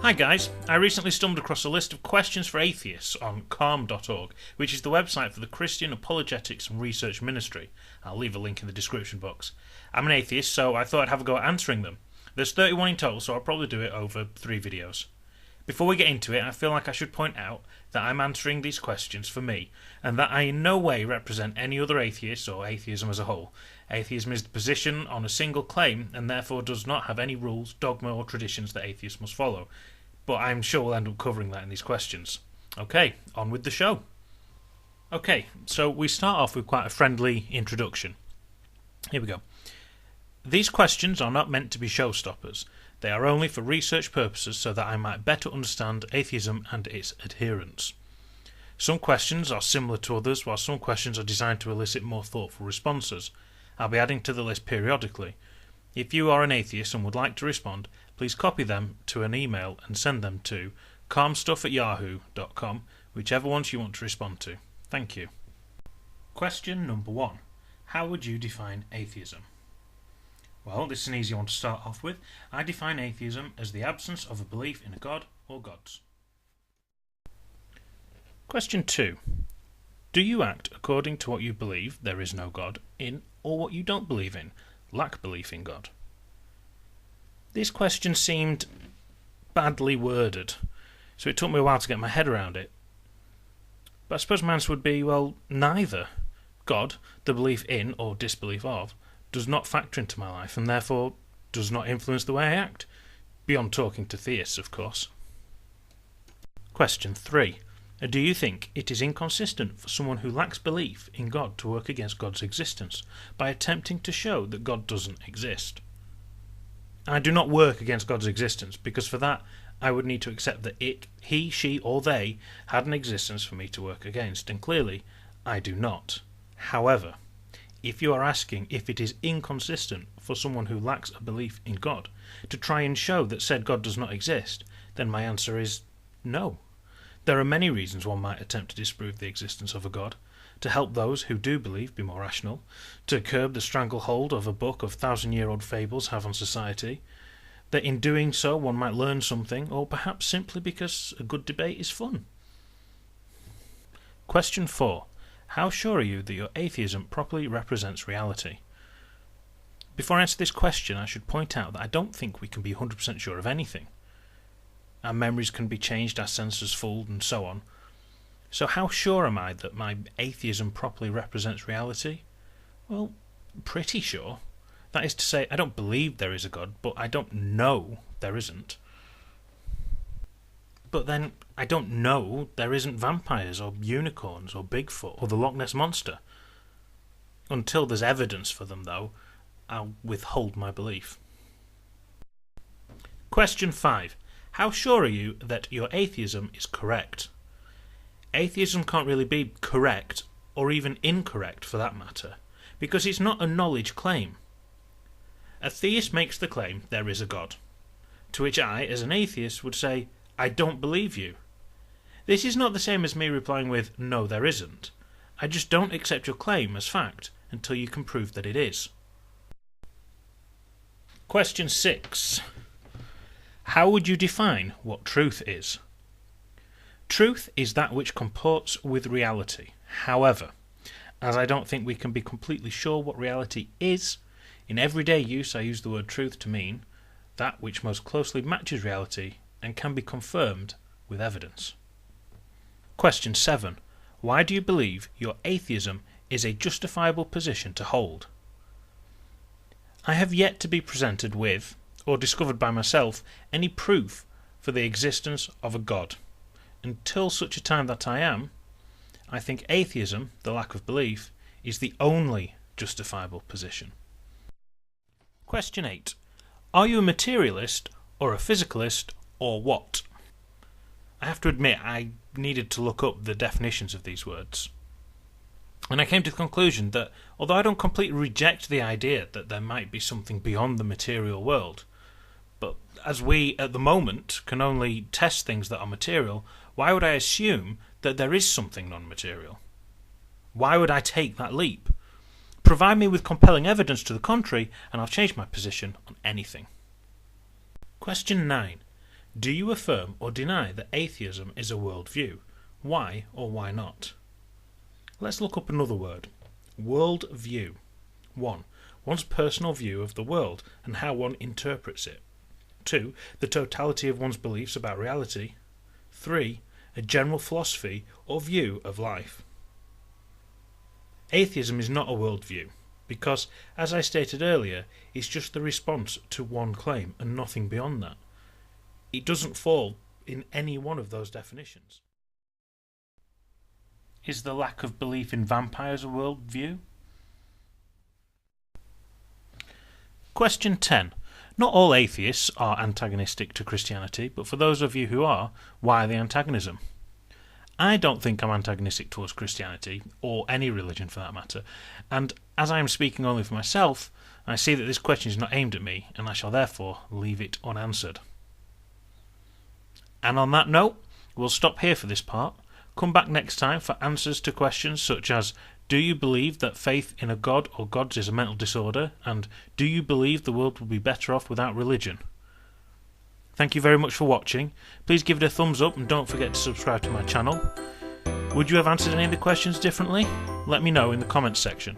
Hi guys, I recently stumbled across a list of questions for atheists on calm.org, which is the website for the Christian Apologetics and Research Ministry. I'll leave a link in the description box. I'm an atheist, so I thought I'd have a go at answering them. There's 31 in total, so I'll probably do it over 3 videos. Before we get into it, I feel like I should point out that I'm answering these questions for me, and that I in no way represent any other atheists or atheism as a whole. Atheism is the position on a single claim, and therefore does not have any rules, dogma or traditions that atheists must follow. But I'm sure we'll end up covering that in these questions. Okay, on with the show. Okay, so we start off with quite a friendly introduction. Here we go. These questions are not meant to be showstoppers. They are only for research purposes so that I might better understand atheism and its adherents. Some questions are similar to others, while some questions are designed to elicit more thoughtful responses. I'll be adding to the list periodically. If you are an atheist and would like to respond, please copy them to an email and send them to calmstuff@yahoo.com, whichever ones you want to respond to. Thank you. Question number 1. How would you define atheism? Well, this is an easy one to start off with. I define atheism as the absence of a belief in a god or gods. Question 2. Do you act according to what you believe there is no God in, or what you don't believe in, lack belief in God? This question seemed badly worded, so it took me a while to get my head around it. But I suppose my answer would be, well, neither. God, the belief in or disbelief of, does not factor into my life and therefore does not influence the way I act, beyond talking to theists, of course. Question 3. Do you think it is inconsistent for someone who lacks belief in God to work against God's existence by attempting to show that God doesn't exist? I do not work against God's existence, because for that I would need to accept that it, he, she or they had an existence for me to work against, and clearly I do not. However, if you are asking if it is inconsistent for someone who lacks a belief in God to try and show that said God does not exist, then my answer is no. There are many reasons one might attempt to disprove the existence of a God: to help those who do believe be more rational, to curb the stranglehold of a book of 1,000-year-old fables have on society, that in doing so one might learn something, or perhaps simply because a good debate is fun. Question 4. How sure are you that your atheism properly represents reality? Before I answer this question, I should point out that I don't think we can be 100% sure of anything. Our memories can be changed, our senses fooled, and so on. So how sure am I that my atheism properly represents reality? Well, pretty sure. That is to say, I don't believe there is a God, but I don't know there isn't. But then, I don't know there isn't vampires, or unicorns, or Bigfoot, or the Loch Ness Monster. Until there's evidence for them, though, I'll withhold my belief. Question 5. How sure are you that your atheism is correct? Atheism can't really be correct, or even incorrect for that matter, because it's not a knowledge claim. A theist makes the claim there is a God, to which I, as an atheist, would say, I don't believe you. This is not the same as me replying with, no there isn't. I just don't accept your claim as fact until you can prove that it is. Question 6. How would you define what truth is? Truth is that which comports with reality. However, as I don't think we can be completely sure what reality is, in everyday use I use the word truth to mean that which most closely matches reality and can be confirmed with evidence. Question 7. Why do you believe your atheism is a justifiable position to hold? I have yet to be presented with, or discovered by myself, any proof for the existence of a God. Until such a time that I am, I think atheism, the lack of belief, is the only justifiable position. Question 8. Are you a materialist or a physicalist, or what? I have to admit I needed to look up the definitions of these words. And I came to the conclusion that although I don't completely reject the idea that there might be something beyond the material world, but as we at the moment can only test things that are material, why would I assume that there is something non-material? Why would I take that leap? Provide me with compelling evidence to the contrary, and I'll change my position on anything. Question 9. Do you affirm or deny that atheism is a worldview? Why or why not? Let's look up another word. Worldview. 1. One's personal view of the world and how one interprets it. 2. The totality of one's beliefs about reality. 3. A general philosophy or view of life. Atheism is not a worldview because, as I stated earlier, it's just the response to one claim and nothing beyond that. It doesn't fall in any one of those definitions. Is the lack of belief in vampires a worldview? Question 10. Not all atheists are antagonistic to Christianity, but for those of you who are, why the antagonism? I don't think I'm antagonistic towards Christianity, or any religion for that matter, and as I am speaking only for myself, I see that this question is not aimed at me, and I shall therefore leave it unanswered. And on that note, we'll stop here for this part. Come back next time for answers to questions such as, do you believe that faith in a god or gods is a mental disorder? And do you believe the world would be better off without religion? Thank you very much for watching. Please give it a thumbs up and don't forget to subscribe to my channel. Would you have answered any of the questions differently? Let me know in the comments section.